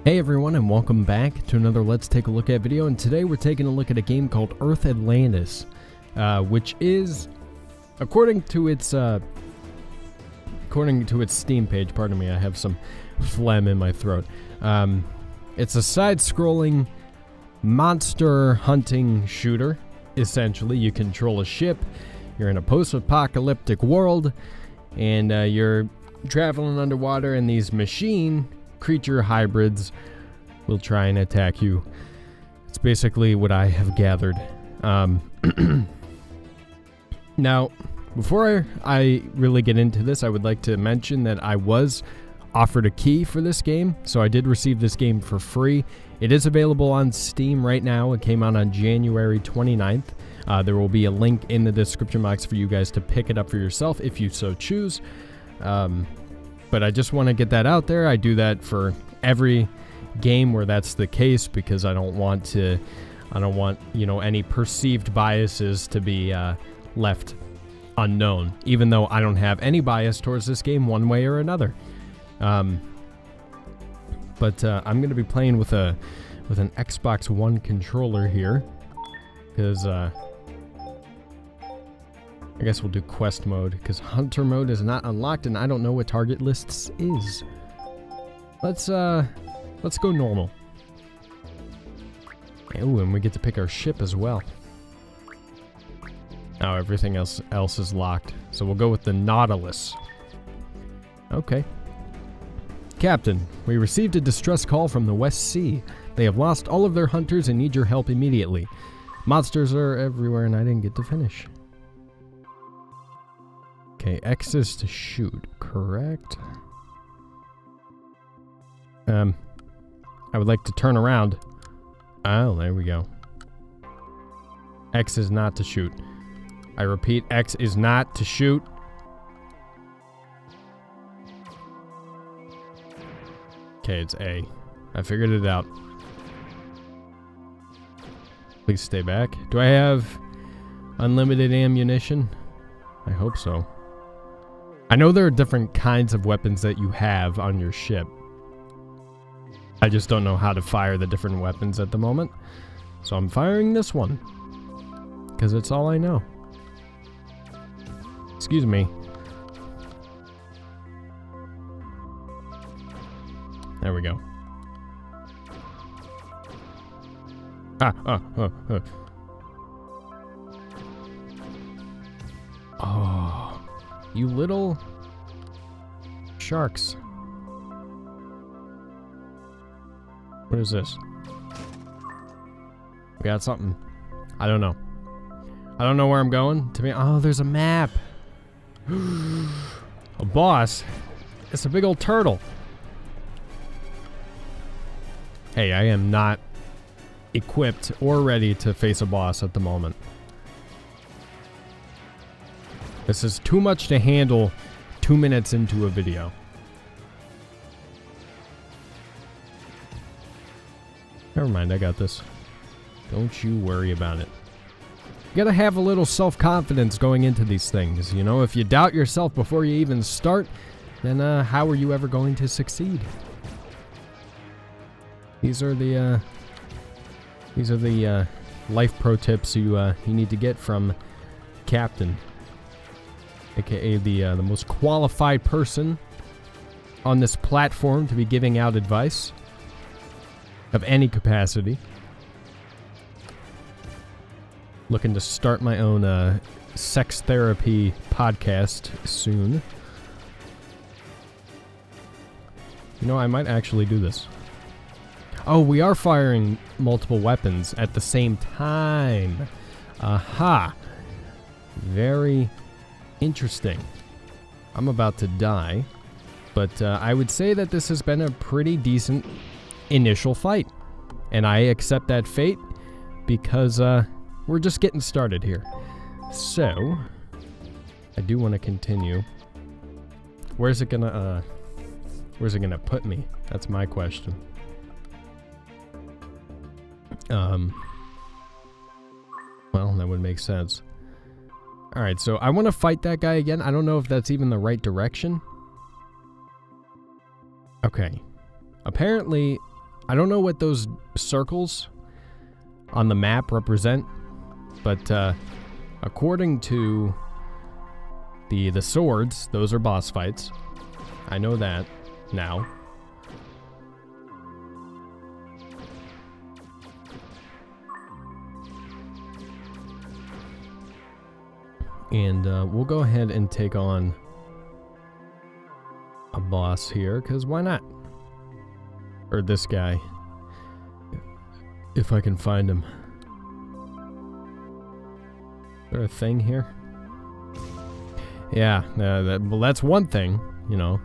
Hey everyone, and welcome back to another Let's Take a Look At video, and today we're taking a look at a game called Earth Atlantis, which is, according to its Steam page, pardon me, I have some phlegm in my throat, it's a side-scrolling monster hunting shooter. Essentially, you control a ship, you're in a post-apocalyptic world, and you're traveling underwater, and these machine creature hybrids will try and attack you. It's basically what I have gathered. Now, before I really get into this, I would like to mention that I was offered a key for this game, so I did receive this game for free. It is available on Steam right now. It came out on January 29th. There will be a link in the description box for you guys to pick it up for yourself if you so choose. But I just want to get that out there. I do that for every game where that's the case because I don't want, you know, any perceived biases to be left unknown, even though I don't have any bias towards this game one way or another. But I'm going to be playing with an Xbox One controller here because I guess we'll do quest mode, because hunter mode is not unlocked, and I don't know what target lists is. Let's go normal. Ooh, and we get to pick our ship as well. Now everything else is locked, so we'll go with the Nautilus. Okay. Captain, we received a distress call from the West Sea. They have lost all of their hunters and need your help immediately. Monsters are everywhere, and I didn't get to finish. Okay, X is to shoot, correct? I would like to turn around. Oh, there we go. X is not to shoot. I repeat, X is not to shoot. Okay, it's A. I figured it out. Please stay back. Do I have unlimited ammunition? I hope so. I know there are different kinds of weapons that you have on your ship. I just don't know how to fire the different weapons at the moment. So I'm firing this one, because it's all I know. Excuse me. There we go. Oh, you little sharks. What is this? We got something. I don't know. I don't know where I'm going. Oh, there's a map. A boss. It's a big old turtle. Hey, I am not equipped or ready to face a boss at the moment. This is too much to handle 2 minutes into a video. Never mind, I got this. Don't you worry about it. You gotta have a little self-confidence going into these things, you know? If you doubt yourself before you even start, then how are you ever going to succeed? These are the life pro tips you need to get from Captain, aka the most qualified person on this platform to be giving out advice of any capacity. Looking to start my own sex therapy podcast soon. You know, I might actually do this. Oh, we are firing multiple weapons at the same time. Aha. Very interesting. I'm about to die, but I would say that this has been a pretty decent initial fight, and I accept that fate because we're just getting started here. So I do want to continue. Where's it gonna put me? That's my question. Well, that would make sense. Alright, so I want to fight that guy again. I don't know if that's even the right direction. Okay. Apparently, I don't know what those circles on the map represent, but according to the swords, those are boss fights. I know that now. And we'll go ahead and take on a boss here, because why not? Or this guy. If I can find him. Is there a thing here? Yeah, well, that's one thing, you know.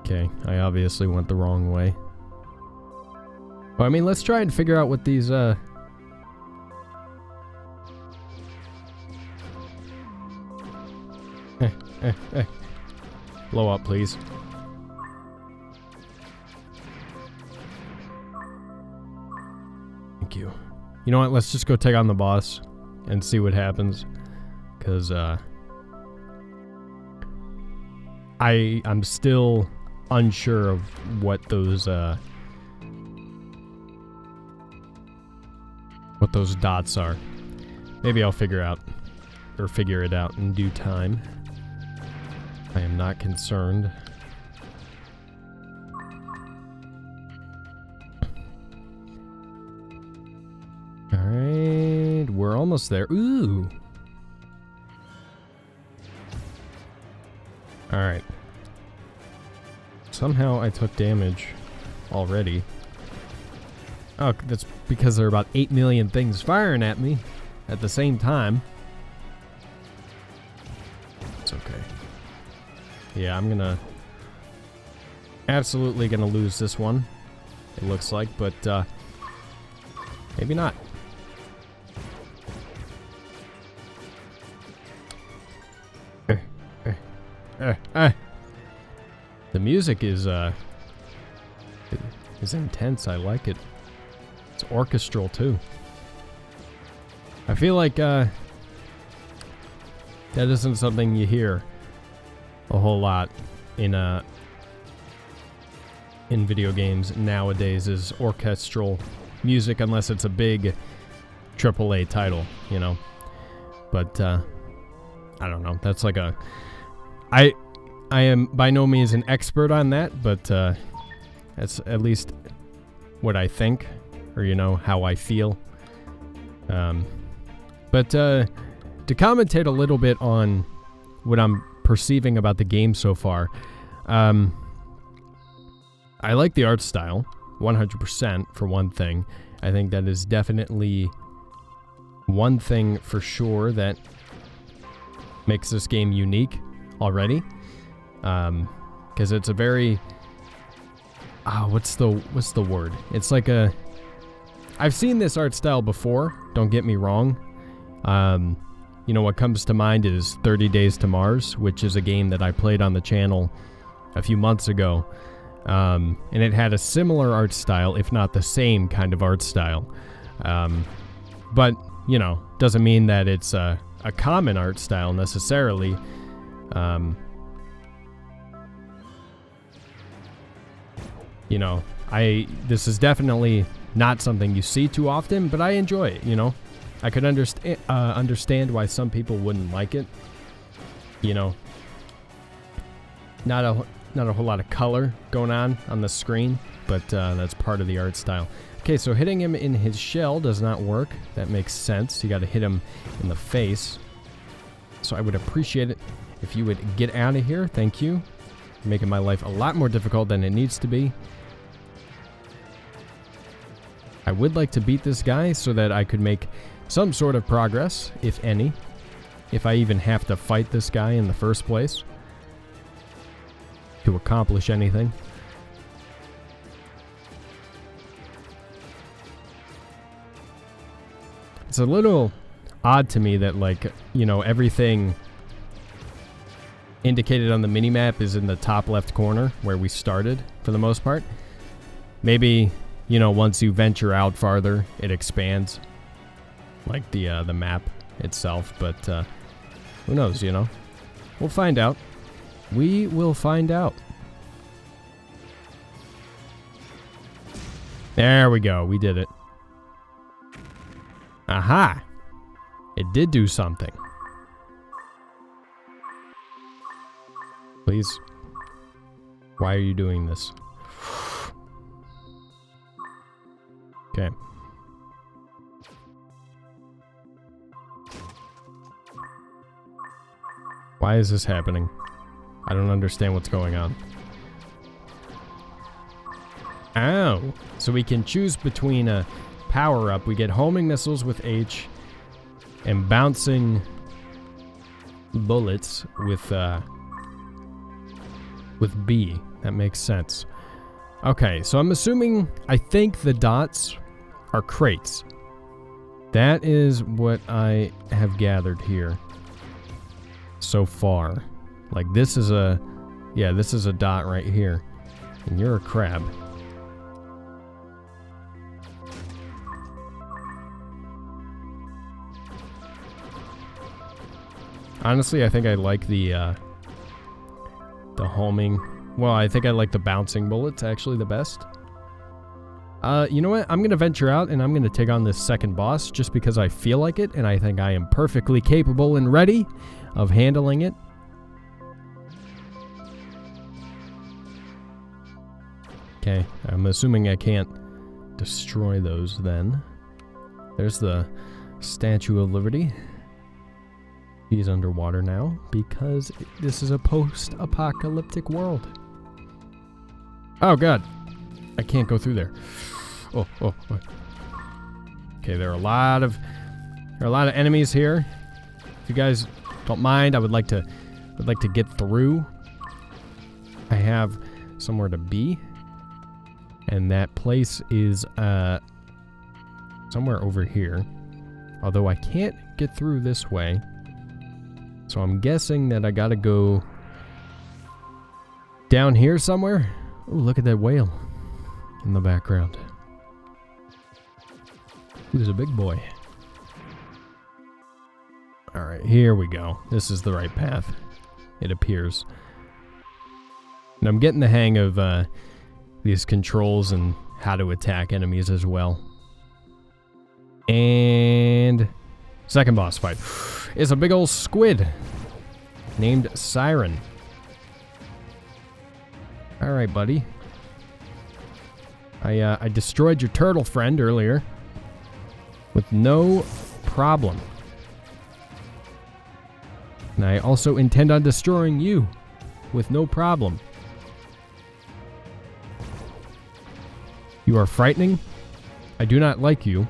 Okay, I obviously went the wrong way. Well, I mean, let's try and figure out what these, Blow up, please. Thank you. You know what? Let's just go take on the boss and see what happens. Because, I'm still unsure of what those dots are. Maybe I'll figure it out in due time. I am not concerned. Alright, we're almost there. Ooh! Alright. Somehow I took damage already. Oh, that's because there are about 8 million things firing at me at the same time. It's okay. Yeah, I'm absolutely gonna lose this one, it looks like, but maybe not. The music is intense. I like it. It's orchestral too. I feel like that isn't something you hear a whole lot in video games nowadays, is orchestral music, unless it's a big AAA title, you know. But I don't know. That's like I am by no means an expert on that, but that's at least what I think, or you know, how I feel. But to commentate a little bit on what I'm perceiving about the game so far, I like the art style 100%. For one thing, I think that is definitely one thing for sure that makes this game unique already, because it's a very what's the word? It's like I've seen this art style before, don't get me wrong. You know, what comes to mind is 30 Days to Mars, which is a game that I played on the channel a few months ago. And it had a similar art style, if not the same kind of art style. But, you know, doesn't mean that it's a common art style necessarily. You know, this is definitely not something you see too often, but I enjoy it, you know. I could understand why some people wouldn't like it. You know, not a whole lot of color going on the screen, but that's part of the art style. Okay, so hitting him in his shell does not work. That makes sense. You got to hit him in the face. So I would appreciate it if you would get out of here. Thank you. You're making my life a lot more difficult than it needs to be. I would like to beat this guy so that I could make some sort of progress, if any. If I even have to fight this guy in the first place to accomplish anything. It's a little odd to me that, like, you know, everything indicated on the minimap is in the top left corner where we started for the most part. Maybe, you know, once you venture out farther, it expands, like the map itself, but who knows, you know? We'll find out. We will find out. There we go. We did it. Aha! It did do something. Please. Why are you doing this? Okay. Why is this happening? I don't understand what's going on. Oh, so we can choose between a power-up. We get homing missiles with H and bouncing bullets with B. That makes sense. Okay, so I'm assuming, I think the dots are crates. That is what I have gathered here so far. Like this is a, yeah, this is a dot right here. And you're a crab. Honestly, I think I like the homing. Well, I think I like the bouncing bullets actually the best. You know what? I'm going to venture out and I'm going to take on this second boss just because I feel like it and I think I am perfectly capable and ready of handling it. Okay, I'm assuming I can't destroy those then. There's the Statue of Liberty. He's underwater now because this is a post-apocalyptic world. Oh god, I can't go through there. Oh. Okay, there are a lot of enemies here. If you guys don't mind, I would like to get through. I have somewhere to be, and that place is somewhere over here. Although I can't get through this way. So I'm guessing that I gotta go down here somewhere. Oh, look at that whale in the background. He's a big boy. Alright, here we go. This is the right path, it appears. And I'm getting the hang of these controls and how to attack enemies as well. And second boss fight is a big old squid named Siren. Alright, buddy. I destroyed your turtle friend earlier with no problem. And I also intend on destroying you with no problem. You are frightening. I do not like you.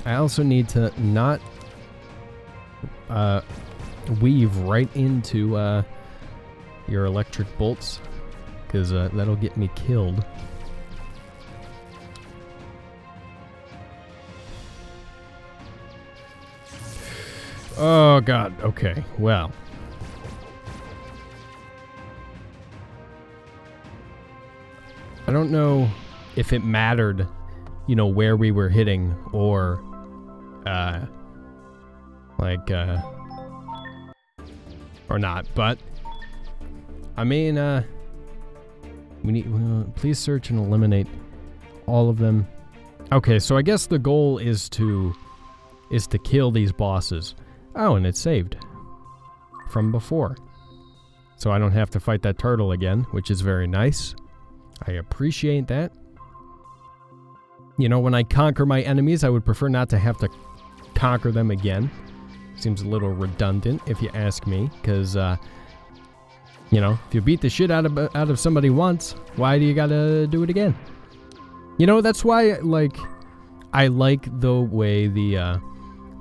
I also need to not weave right into your electric bolts, because that'll get me killed. Oh god, okay, well. I don't know if it mattered, you know, where we were hitting, or or not, but I mean, we need, please search and eliminate all of them. Okay, so I guess the goal is to kill these bosses. Oh, and it's saved from before, so I don't have to fight that turtle again, which is very nice. I appreciate that. You know, when I conquer my enemies, I would prefer not to have to conquer them again. Seems a little redundant, if you ask me, because, you know, if you beat the shit out of somebody once, why do you gotta do it again? You know, that's why, like, I like the way the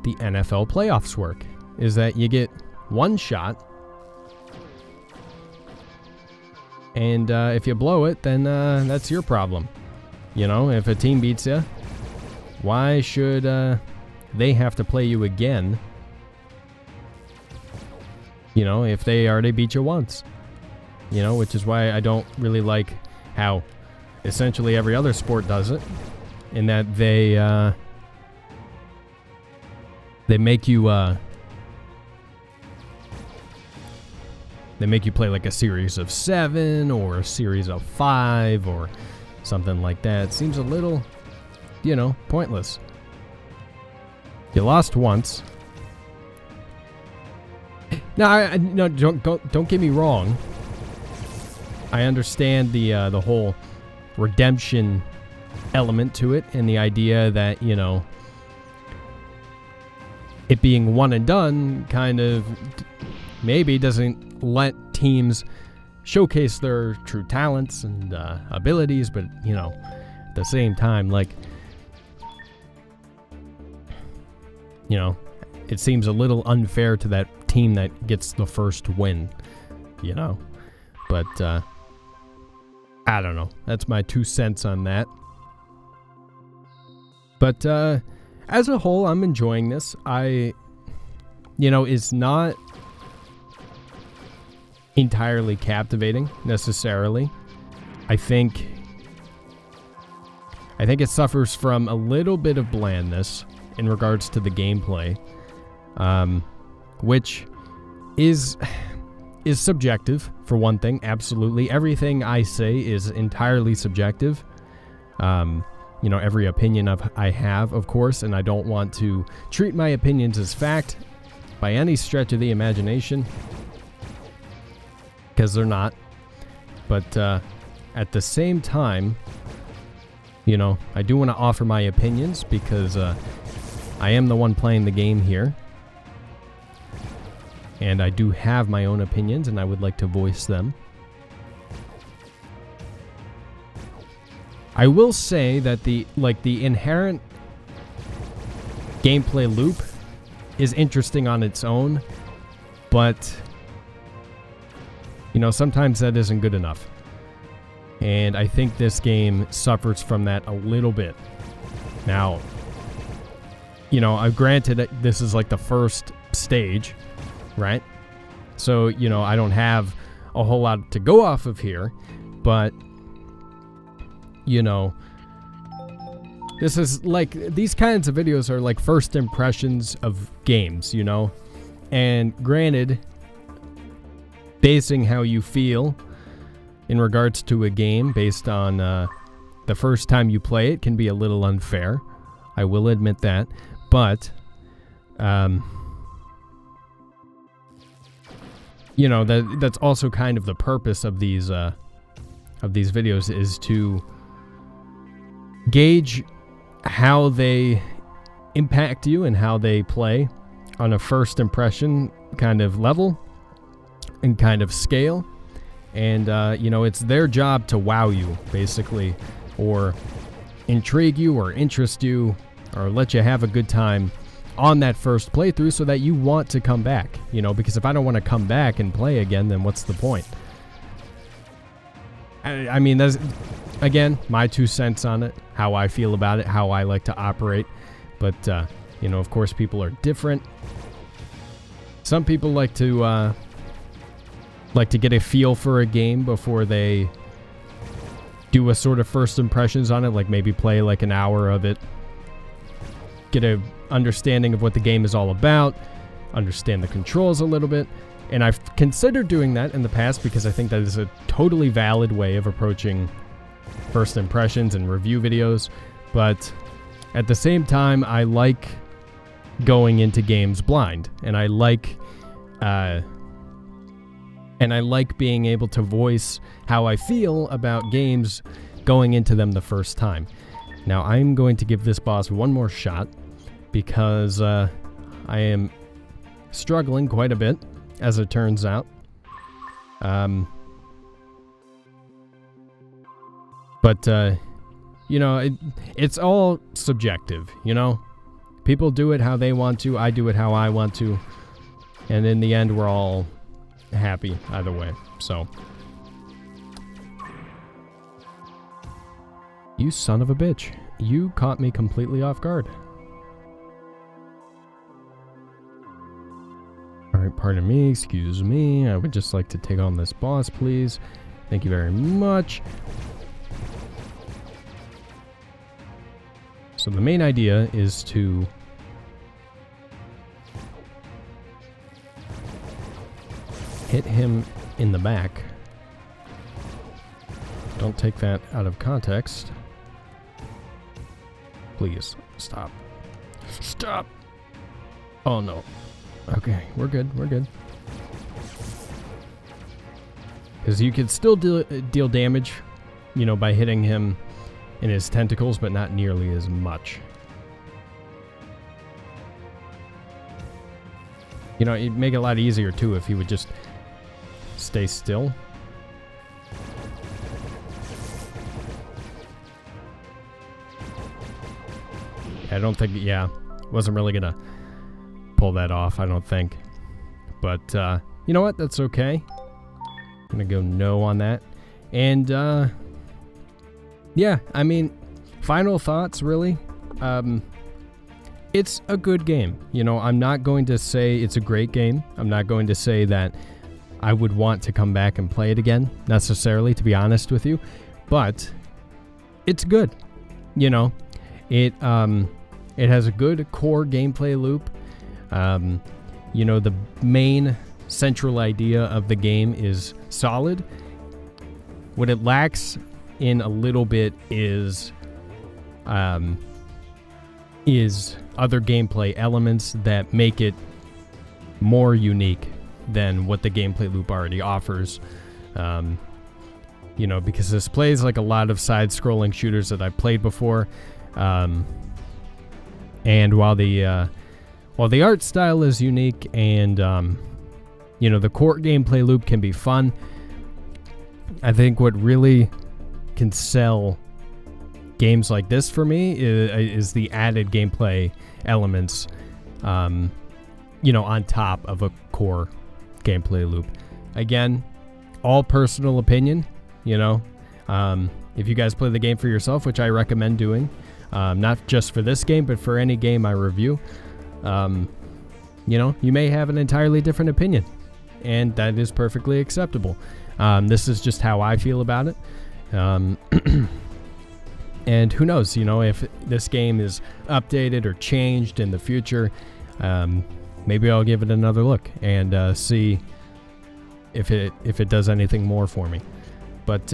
NFL playoffs work, is that you get one shot, and if you blow it, then that's your problem. You know, if a team beats you, why should they have to play you again? You know, if they already beat you once. You know, which is why I don't really like how essentially every other sport does it, in that they make you they make you play like a series of 7 or a series of 5 or something like that. It seems a little, pointless. You lost once. Now, no, don't get me wrong. I understand the whole redemption element to it, and the idea that, it being one and done kind of maybe doesn't let teams showcase their true talents and abilities, but, at the same time, like, it seems a little unfair to that team that gets the first win, But, I don't know. That's my 2 cents on that. But, as a whole, I'm enjoying this. It's not entirely captivating, necessarily. I think it suffers from a little bit of blandness in regards to the gameplay, which is subjective, for one thing. Absolutely. Everything I say is entirely subjective. Every opinion I have, of course, and I don't want to treat my opinions as fact by any stretch of the imagination, because they're not. But at the same time, I do want to offer my opinions because I am the one playing the game here. And I do have my own opinions, and I would like to voice them. I will say that the inherent gameplay loop is interesting on its own, but sometimes that isn't good enough. And I think this game suffers from that a little bit. Now, I've granted that this is like the first stage, right? So, I don't have a whole lot to go off of here, but this is like, these kinds of videos are like first impressions of games, and granted, basing how you feel in regards to a game based on the first time you play it can be a little unfair. I will admit that, but that's also kind of the purpose of these videos, is to gauge how they impact you and how they play on a first impression kind of level and kind of scale. And it's their job to wow you, basically, or intrigue you or interest you or let you have a good time on that first playthrough so that you want to come back, because if I don't want to come back and play again, then what's the point? I mean, that's, again, my 2 cents on it, how I feel about it, how I like to operate. But, of course, people are different. Some people like to get a feel for a game before they do a sort of first impressions on it, like maybe play like an hour of it, get a understanding of what the game is all about, understand the controls a little bit. And I've considered doing that in the past because I think that is a totally valid way of approaching first impressions and review videos. But at the same time, I like going into games blind, and I like being able to voice how I feel about games going into them the first time. Now, I'm going to give this boss one more shot because I am struggling quite a bit, as it turns out. It's all subjective, People do it how they want to, I do it how I want to, and in the end, we're all happy either way, so. You son of a bitch. You caught me completely off guard. Alright, pardon me, excuse me. I would just like to take on this boss, please. Thank you very much. So the main idea is to hit him in the back. Don't take that out of context. Please, stop. Stop! Oh no. Okay, we're good, we're good. Because you can still deal damage, you know, by hitting him in his tentacles, but not nearly as much. You know, it'd make it a lot easier, too, if he would just stay still. I don't think, yeah, wasn't really gonna pull that off, I don't think. But, you know what, that's okay. I'm gonna go no on that. And, yeah, I mean, final thoughts, really. It's a good game. You know, I'm not going to say it's a great game. I'm not going to say that I would want to come back and play it again, necessarily, to be honest with you. But it's good. You know, it has a good core gameplay loop. You know, the main central idea of the game is solid. What it lacks in a little bit is other gameplay elements that make it more unique than what the gameplay loop already offers. You know, because this plays like a lot of side-scrolling shooters that I've played before. And while the art style is unique and you know, the core gameplay loop can be fun, I think what really can sell games like this for me is the added gameplay elements, you know, on top of a core gameplay loop. Again, all personal opinion, you know. If you guys play the game for yourself, which I recommend doing, not just for this game, but for any game I review, you know, you may have an entirely different opinion, and that is perfectly acceptable. This is just how I feel about it. And who knows, you know, if this game is updated or changed in the future, maybe I'll give it another look and see if it does anything more for me. But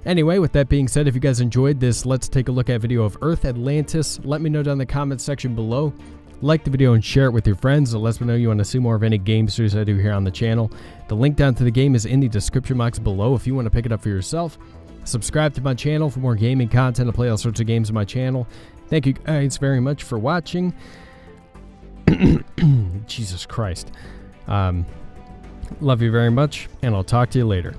anyway, with that being said, if you guys enjoyed this Let's Take a Look at video of Earth Atlantis, let me know down in the comments section below. Like the video and share it with your friends. It lets me know you want to see more of any game series I do here on the channel. The link down to the game is in the description box below if you want to pick it up for yourself. Subscribe to my channel for more gaming content. I play all sorts of games on my channel. Thank you guys very much for watching. Jesus Christ. Love you very much, and I'll talk to you later.